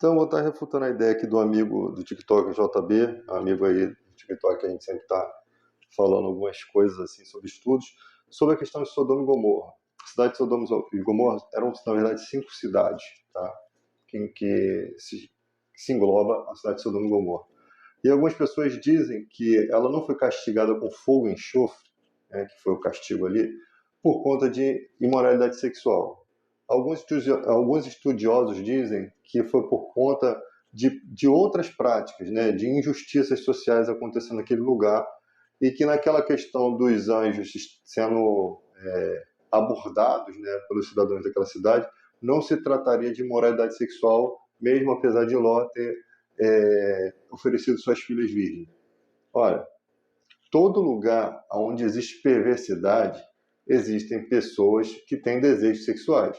Então, eu vou estar refutando a ideia aqui do amigo do TikTok, JB, amigo aí do TikTok, que a gente sempre está falando algumas coisas assim sobre estudos, sobre a questão de Sodoma e Gomorra. A cidade de Sodoma e Gomorra eram, na verdade, 5 cidades, tá? Que se engloba a cidade de Sodoma e Gomorra. E algumas pessoas dizem que ela não foi castigada com fogo e enxofre, né, que foi o castigo ali, por conta de imoralidade sexual. Alguns estudiosos dizem que foi por conta de outras práticas, né, de injustiças sociais acontecendo naquele lugar, e que naquela questão dos anjos sendo abordados, né, pelos cidadãos daquela cidade, não se trataria de imoralidade sexual, mesmo apesar de Ló ter oferecido suas filhas virgens. Olha, todo lugar onde existe perversidade, existem pessoas que têm desejos sexuais,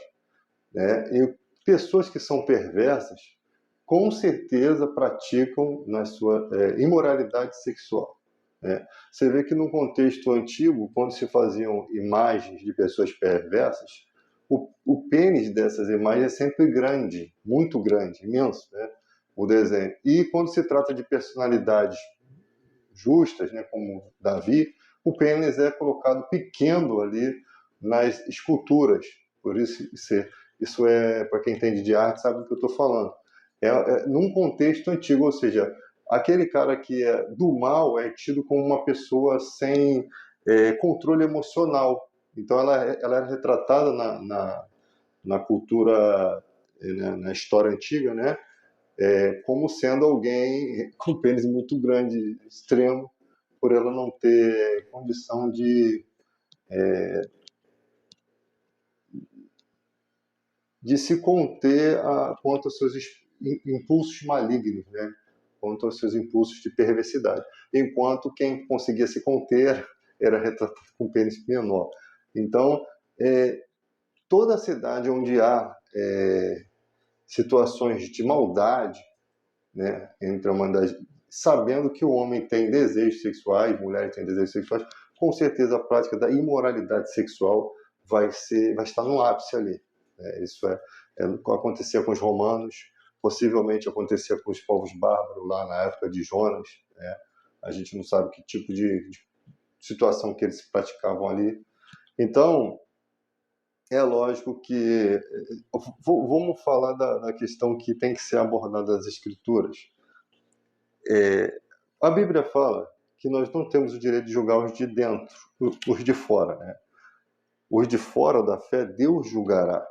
né? E pessoas que são perversas, com certeza praticam na sua imoralidade sexual, né? Você vê que no contexto antigo, quando se faziam imagens de pessoas perversas, o pênis dessas imagens é sempre grande, muito grande, imenso, né? O desenho. E quando se trata de personalidades justas, né, como Davi, o pênis é colocado pequeno ali nas esculturas. Por isso é para quem entende de arte sabe do que eu estou falando. Num contexto antigo, ou seja, aquele cara que é do mal é tido como uma pessoa sem controle emocional. Então ela era retratada na cultura, na história antiga, né? Como sendo alguém com pênis muito grande, extremo, por ela não ter condição de se conter quanto aos seus impulsos malignos, né? Quanto aos seus impulsos de perversidade. Enquanto quem conseguia se conter era retratado com pênis menor. Então, toda a cidade onde há situações de maldade, né, entre a humanidade, sabendo que o homem tem desejos sexuais, mulheres têm desejos sexuais, com certeza a prática da imoralidade sexual vai estar no ápice ali. Isso acontecia com os romanos, possivelmente acontecia com os povos bárbaros lá na época de Jonas, né? A gente não sabe que tipo de situação que eles praticavam ali. Então, é lógico que vamos falar da questão que tem que ser abordada das escrituras. A Bíblia fala que nós não temos o direito de julgar os de dentro, os de fora, né? Os de fora da fé, Deus julgará.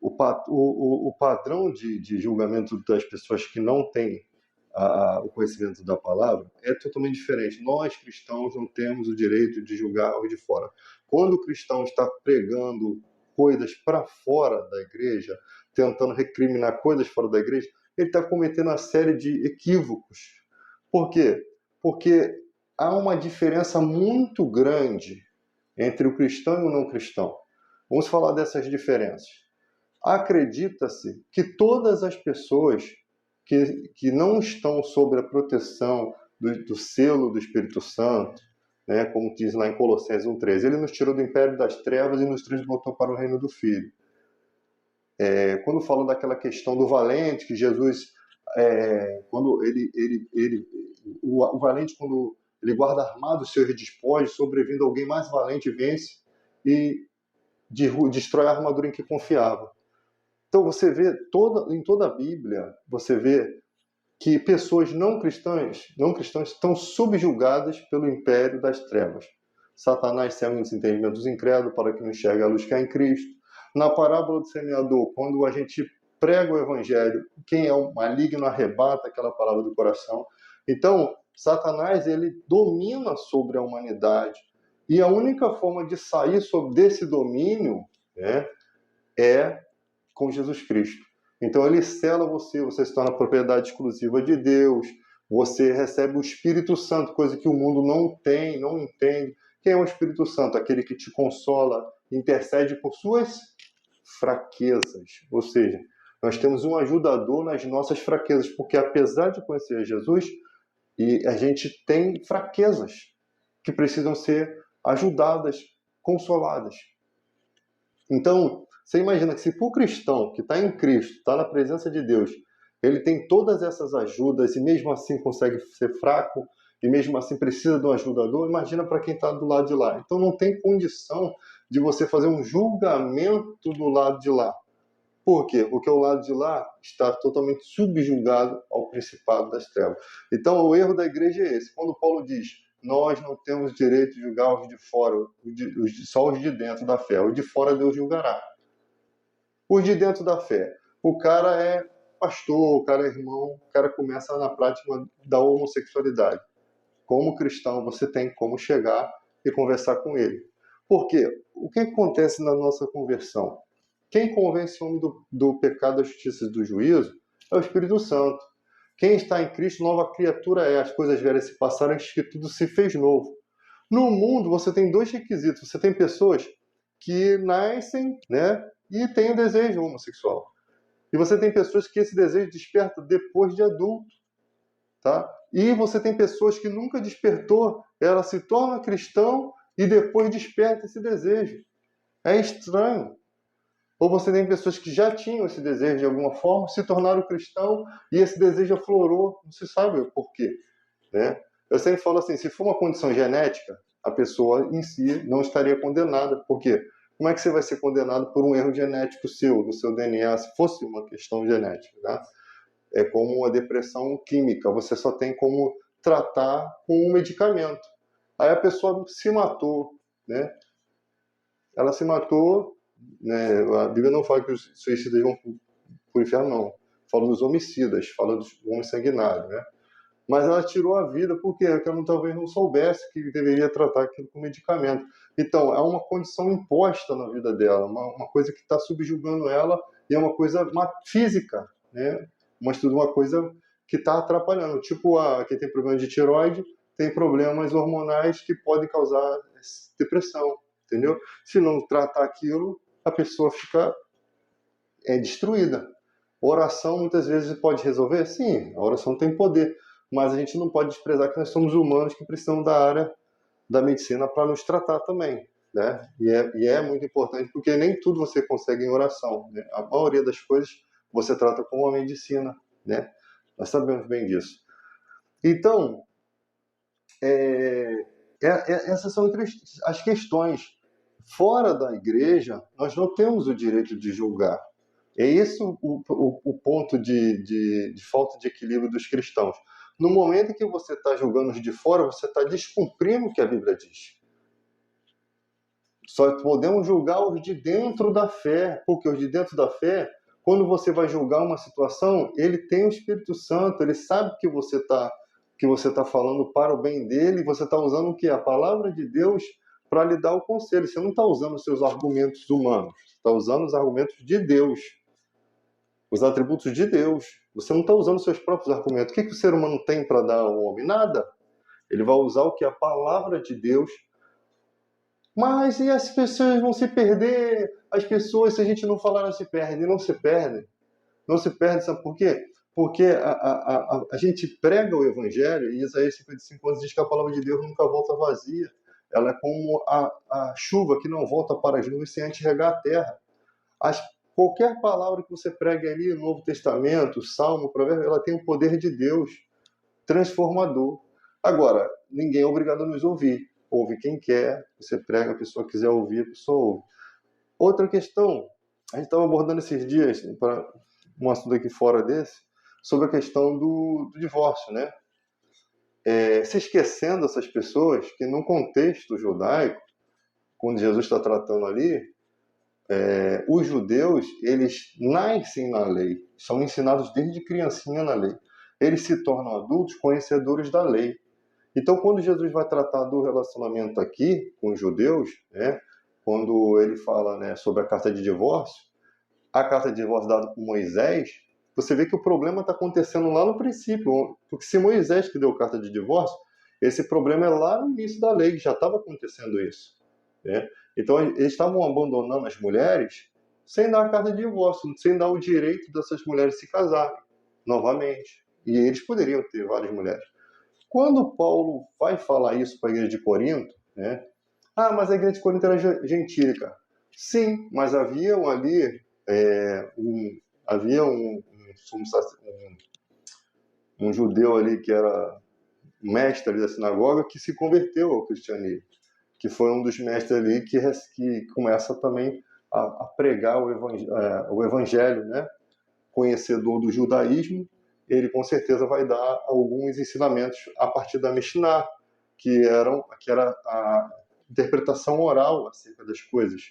O padrão de julgamento das pessoas que não têm o conhecimento da palavra é totalmente diferente. Nós, cristãos, não temos o direito de julgar os de fora. Quando o cristão está pregando coisas para fora da igreja, tentando recriminar coisas fora da igreja, ele está cometendo uma série de equívocos. Por quê? Porque há uma diferença muito grande entre o cristão e o não cristão. Vamos falar dessas diferenças. Acredita-se que todas as pessoas que não estão sob a proteção do selo do Espírito Santo, né, como diz lá em Colossenses 1,13, ele nos tirou do império das trevas e nos transportou para o reino do Filho. Quando falo daquela questão do valente, que Jesus, quando o valente, quando ele guarda armado os seus despojos, sobrevindo alguém mais valente, vence e destrói a armadura em que confiava. Então você vê em toda a Bíblia, você vê que pessoas não cristãs estão subjugadas pelo império das trevas. Satanás cega o entendimento dos incrédulos para que não enxergue a luz que há em Cristo. Na parábola do semeador, quando a gente prega o evangelho, quem é o maligno arrebata aquela palavra do coração. Então, Satanás, ele domina sobre a humanidade. E a única forma de sair desse domínio, né, é com Jesus Cristo. Então ele sela você se torna propriedade exclusiva de Deus, você recebe o Espírito Santo, coisa que o mundo não tem, não entende. Quem é o Espírito Santo? Aquele que te consola, intercede por suas fraquezas. Ou seja, nós temos um ajudador nas nossas fraquezas, porque apesar de conhecer Jesus, a gente tem fraquezas que precisam ser ajudadas, consoladas. Então, você imagina que se para o cristão que está em Cristo, está na presença de Deus, Ele tem todas essas ajudas e mesmo assim consegue ser fraco e mesmo assim precisa de um ajudador. Imagina para quem está do lado de lá. Então não tem condição de você fazer um julgamento do lado de lá. Por quê? Porque o lado de lá está totalmente subjugado ao principado das trevas. Então, o erro da igreja é esse. Quando Paulo diz, nós não temos direito de julgar os de fora, só os de dentro da fé. Os de fora Deus julgará. Os de dentro da fé. O cara é pastor, o cara é irmão, o cara começa na prática da homossexualidade. Como cristão, você tem como chegar e conversar com ele. Por quê? O que acontece na nossa conversão? Quem convence o homem do pecado, da justiça e do juízo é o Espírito Santo. Quem está em Cristo, nova criatura é. As coisas velhas se passaram, antes que tudo se fez novo. No mundo, você tem dois requisitos. Você tem pessoas que nascem, né, e têm o desejo homossexual. E você tem pessoas que esse desejo desperta depois de adulto. Tá? E você tem pessoas que nunca despertou, ela se torna cristão e depois desperta esse desejo. É estranho. Ou você tem pessoas que já tinham esse desejo de alguma forma, se tornaram cristão e esse desejo aflorou, não se sabe o porquê. Né? Eu sempre falo assim, se for uma condição genética, a pessoa em si não estaria condenada. Por quê? Como é que você vai ser condenado por um erro genético seu, do seu DNA, se fosse uma questão genética? Né? É como uma depressão química, você só tem como tratar com um medicamento. Aí a pessoa se matou, né? Ela se matou, né? A Bíblia não fala que os suicidas vão para o inferno, não. Fala dos homicidas, fala dos homens sanguinários, né? Mas ela tirou a vida porque ela talvez não soubesse que deveria tratar aquilo com medicamento. Então, é uma condição imposta na vida dela, uma coisa que está subjugando ela e é uma coisa física, né? Mas tudo uma coisa que está atrapalhando. Tipo, quem tem problema de tireoide tem problemas hormonais que podem causar depressão, entendeu? Se não tratar aquilo, a pessoa fica destruída. Oração muitas vezes pode resolver? Sim, a oração tem poder, mas a gente não pode desprezar que nós somos humanos que precisamos da área da medicina para nos tratar também, né? E é muito importante porque nem tudo você consegue em oração, né? A maioria das coisas você trata com a medicina, né? Nós sabemos bem disso. Então, essas são as questões. Fora da igreja, nós não temos o direito de julgar. É esse o ponto de falta de equilíbrio dos cristãos. No momento em que você está julgando os de fora, você está descumprindo o que a Bíblia diz. Só podemos julgar os de dentro da fé, porque os de dentro da fé, quando você vai julgar uma situação, ele tem o Espírito Santo, ele sabe que você está falando para o bem dele, você está usando o que? A palavra de Deus para lhe dar o conselho. Você não está usando os seus argumentos humanos, está usando os argumentos de Deus, os atributos de Deus. Você não está usando os seus próprios argumentos. O que o ser humano tem para dar ao homem? Nada. Ele vai usar o que? A palavra de Deus. Mas e as pessoas vão se perder? As pessoas, se a gente não falar, elas se perdem. Não se perdem. Não se perdem, sabe por quê? Porque a gente prega o Evangelho, e Isaías 55 anos diz que a palavra de Deus nunca volta vazia. Ela é como a chuva que não volta para as nuvens sem antes regar a terra. Qualquer palavra que você pregue ali, Novo Testamento, Salmo, Provérbio, ela tem o poder de Deus transformador. Agora, ninguém é obrigado a nos ouvir. Ouve quem quer, você prega, a pessoa quiser ouvir, a pessoa ouve. Outra questão, a gente estava abordando esses dias, para um assunto aqui fora desse, sobre a questão do divórcio, né? Se esquecendo essas pessoas que no contexto judaico, quando Jesus está tratando ali, os judeus, eles nascem na lei, são ensinados desde criancinha na lei. Eles se tornam adultos conhecedores da lei. Então, quando Jesus vai tratar do relacionamento aqui com os judeus, né, quando ele fala, né, sobre a carta de divórcio, a carta de divórcio dada por Moisés, você vê que o problema está acontecendo lá no princípio, porque se Moisés que deu carta de divórcio, esse problema é lá no início da lei, que já estava acontecendo isso, né? Então, eles estavam abandonando as mulheres sem dar a carta de divórcio, sem dar o direito dessas mulheres se casarem novamente. E eles poderiam ter várias mulheres. Quando Paulo vai falar isso para a igreja de Corinto, né? Mas a igreja de Corinto era gentílica. Sim, mas havia ali um judeu ali que era mestre da sinagoga que se converteu ao cristianismo, que foi um dos mestres ali que começa também a pregar o evangelho, né? Conhecedor do judaísmo, ele com certeza vai dar alguns ensinamentos a partir da Mishnah, que era a interpretação oral acerca das coisas,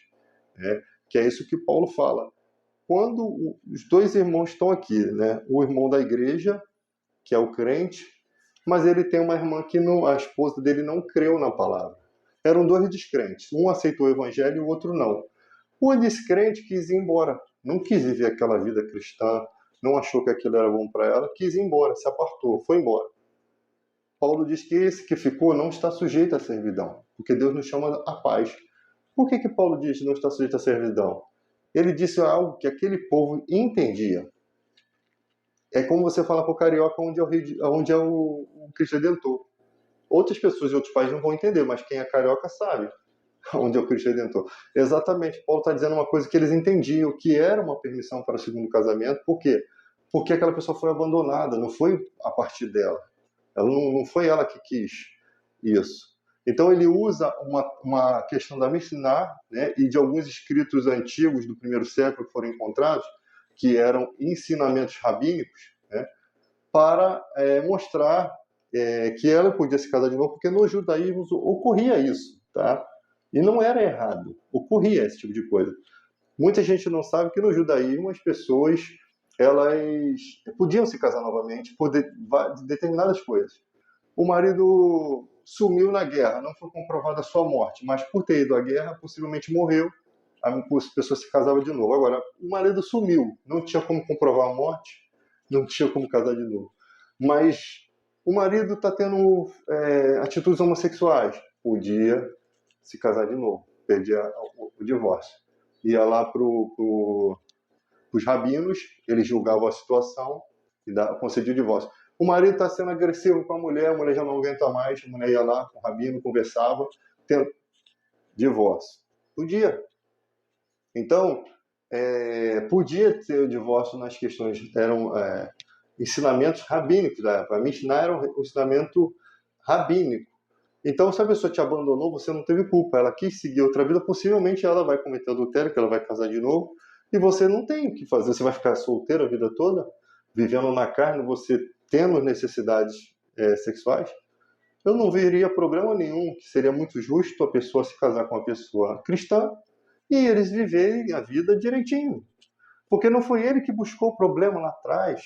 né? Que é isso que Paulo fala. Quando os dois irmãos estão aqui, né? O irmão da igreja, que é o crente, mas ele tem uma irmã que a esposa dele não creu na palavra. Eram dois descrentes, um aceitou o evangelho e o outro não. O descrente quis ir embora, não quis viver aquela vida cristã, não achou que aquilo era bom para ela, quis ir embora, se apartou, foi embora. Paulo diz que esse que ficou não está sujeito à servidão, porque Deus nos chama à paz. Por que Paulo diz que não está sujeito à servidão? Ele disse algo que aquele povo entendia. É como você falar para o carioca onde é o Cristo Redentor. Outras pessoas e outros países não vão entender, mas quem é carioca sabe onde é o Cristo Redentor. Exatamente, Paulo está dizendo uma coisa que eles entendiam, que era uma permissão para o segundo casamento. Por quê? Porque aquela pessoa foi abandonada, não foi a partir dela. Ela não foi ela que quis isso. Então ele usa uma questão da Mishnah, né, e de alguns escritos antigos do primeiro século que foram encontrados, que eram ensinamentos rabínicos, né, para mostrar que ela podia se casar de novo, porque no judaísmo ocorria isso, tá? E não era errado, ocorria esse tipo de coisa. Muita gente não sabe que no judaísmo as pessoas elas podiam se casar novamente por determinadas coisas. O marido sumiu na guerra, não foi comprovada a sua morte, mas por ter ido à guerra, possivelmente morreu, a pessoa se casava de novo. Agora, o marido sumiu, não tinha como comprovar a morte, não tinha como casar de novo. Mas o marido está tendo atitudes homossexuais, podia se casar de novo, perdia o divórcio. Ia lá para os rabinos, eles julgavam a situação e concediam o divórcio. O marido está sendo agressivo com a mulher já não aguenta mais, a mulher ia lá com o rabino, conversava, divórcio. Podia. Então, podia ter o divórcio nas questões, eram ensinamentos rabínicos da época. A Mishnah era um ensinamento rabínico. Então, se a pessoa te abandonou, você não teve culpa. Ela quis seguir outra vida, possivelmente ela vai cometer adultério, que ela vai casar de novo, e você não tem o que fazer. Você vai ficar solteiro a vida toda, vivendo na carne, você tendo necessidades sexuais. Eu não veria problema nenhum, que seria muito justo a pessoa se casar com uma pessoa cristã e eles viverem a vida direitinho. Porque não foi ele que buscou o problema lá atrás.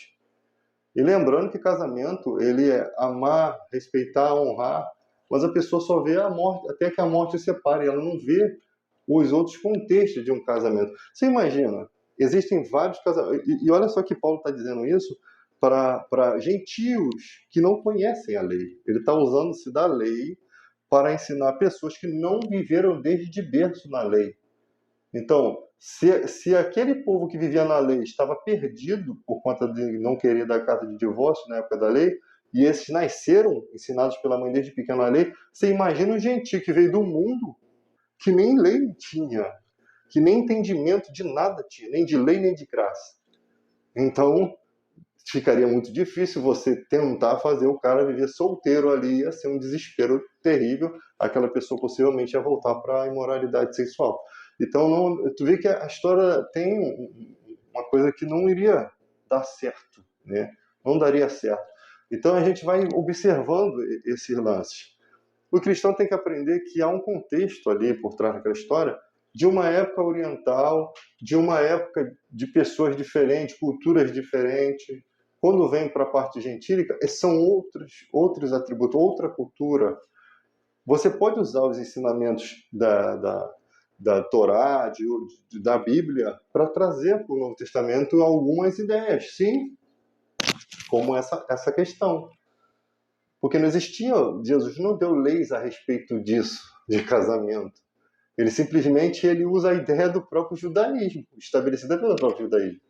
E lembrando que casamento, ele é amar, respeitar, honrar, mas a pessoa só vê a morte, até que a morte separe, ela não vê os outros contextos de um casamento. Você imagina, existem vários casamentos, e olha só que Paulo está dizendo isso para gentios que não conhecem a lei. Ele está usando-se da lei para ensinar pessoas que não viveram desde berço na lei. Então, se aquele povo que vivia na lei estava perdido por conta de não querer dar carta de divórcio na época da lei, e esses nasceram ensinados pela mãe desde pequeno na lei, você imagina um gentio que veio do mundo que nem lei tinha, que nem entendimento de nada tinha, nem de lei nem de graça. Então, ficaria muito difícil você tentar fazer o cara viver solteiro ali, ia ser um desespero terrível, aquela pessoa possivelmente ia voltar para a imoralidade sexual. Então, tu vê que a história tem uma coisa que não iria dar certo, né? Não daria certo. Então, a gente vai observando esses lances. O cristão tem que aprender que há um contexto ali por trás daquela história, de uma época oriental, de uma época de pessoas diferentes, culturas diferentes. Quando vem para a parte gentílica, são outros atributos, outra cultura. Você pode usar os ensinamentos da Torá, da Bíblia, para trazer para o Novo Testamento algumas ideias, sim, como essa questão. Porque não existia, Jesus não deu leis a respeito disso, de casamento. Ele simplesmente usa a ideia do próprio judaísmo, estabelecida pelo próprio judaísmo.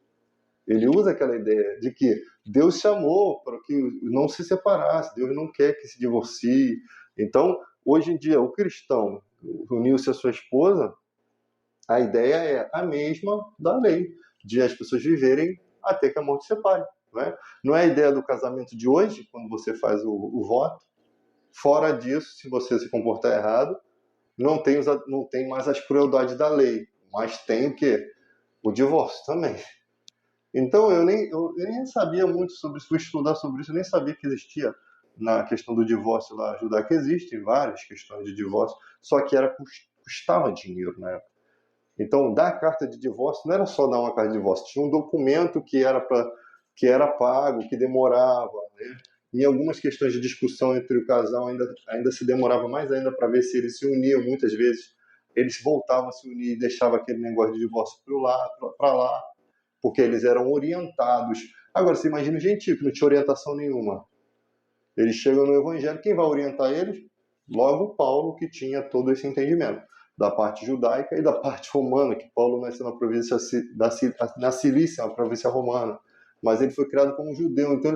Ele usa aquela ideia de que Deus chamou para que não se separasse, Deus não quer que se divorcie. Então, hoje em dia, o cristão uniu-se a sua esposa, a ideia é a mesma da lei, de as pessoas viverem até que a morte separe. Não é a ideia do casamento de hoje, quando você faz o voto. Fora disso, se você se comportar errado, não tem mais as crueldades da lei, mas tem o quê? O divórcio também. Então, eu nem sabia muito sobre isso, fui estudar sobre isso, eu nem sabia que existia na questão do divórcio lá judaico. Existem várias questões de divórcio, só que custava dinheiro, né? Então, dar a carta de divórcio não era só dar uma carta de divórcio, tinha um documento que era pago, que demorava, né? Em algumas questões de discussão entre o casal ainda se demorava mais ainda para ver se eles se uniam. Muitas vezes eles voltavam a se unir e deixavam aquele negócio de divórcio para lá, porque eles eram orientados. Agora, você imagina o gentio, que não tinha orientação nenhuma. Eles chegam no Evangelho, quem vai orientar eles? Logo Paulo, que tinha todo esse entendimento da parte judaica e da parte romana, que Paulo nasceu na província na Cilícia, na província romana, mas ele foi criado como judeu, então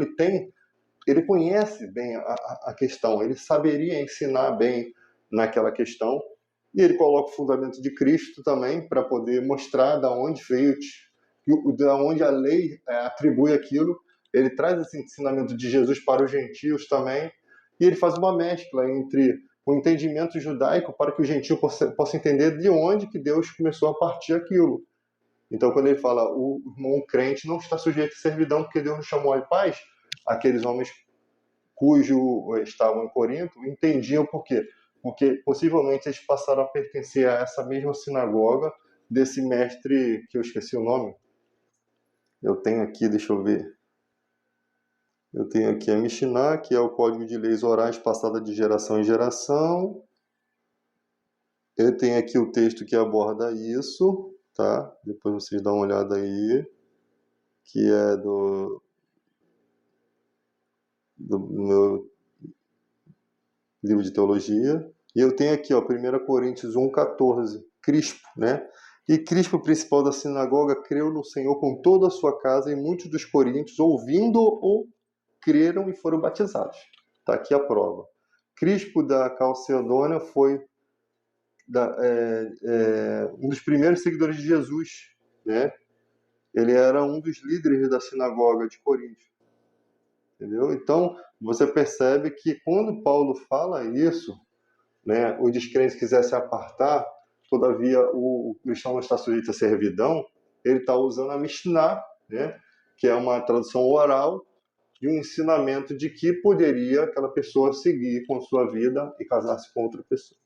ele conhece bem a questão, ele saberia ensinar bem naquela questão, e ele coloca o fundamento de Cristo também para poder mostrar da onde veio, da onde a lei atribui aquilo. Ele traz esse ensinamento de Jesus para os gentios também, e ele faz uma mescla entre o entendimento judaico para que o gentio possa entender de onde que Deus começou a partir aquilo. Então, quando ele fala o irmão crente não está sujeito à servidão porque Deus nos chamou de paz, aqueles homens cujo estavam em Corinto entendiam por quê? Porque possivelmente eles passaram a pertencer a essa mesma sinagoga desse mestre, que eu esqueci o nome. Eu tenho aqui, deixa eu ver. Eu tenho aqui a Mishnah, que é o código de leis orais passada de geração em geração. Eu tenho aqui o texto que aborda isso, tá? Depois vocês dão uma olhada aí, que é do meu livro de teologia. E eu tenho aqui, ó, 1 Coríntios 1,14, Crispo, né? E Crispo, principal da sinagoga, creu no Senhor com toda a sua casa, e muitos dos coríntios, ouvindo-o, creram e foram batizados. Está aqui a prova. Crispo da Calcedônia foi um dos primeiros seguidores de Jesus, né? Ele era um dos líderes da sinagoga de Corinto. Entendeu? Então, você percebe que quando Paulo fala isso, né, o descrente quiser se apartar, todavia o cristão não está sujeito à servidão, ele está usando a Mishnah, né, que é uma tradução oral de um ensinamento de que poderia aquela pessoa seguir com sua vida e casar-se com outra pessoa.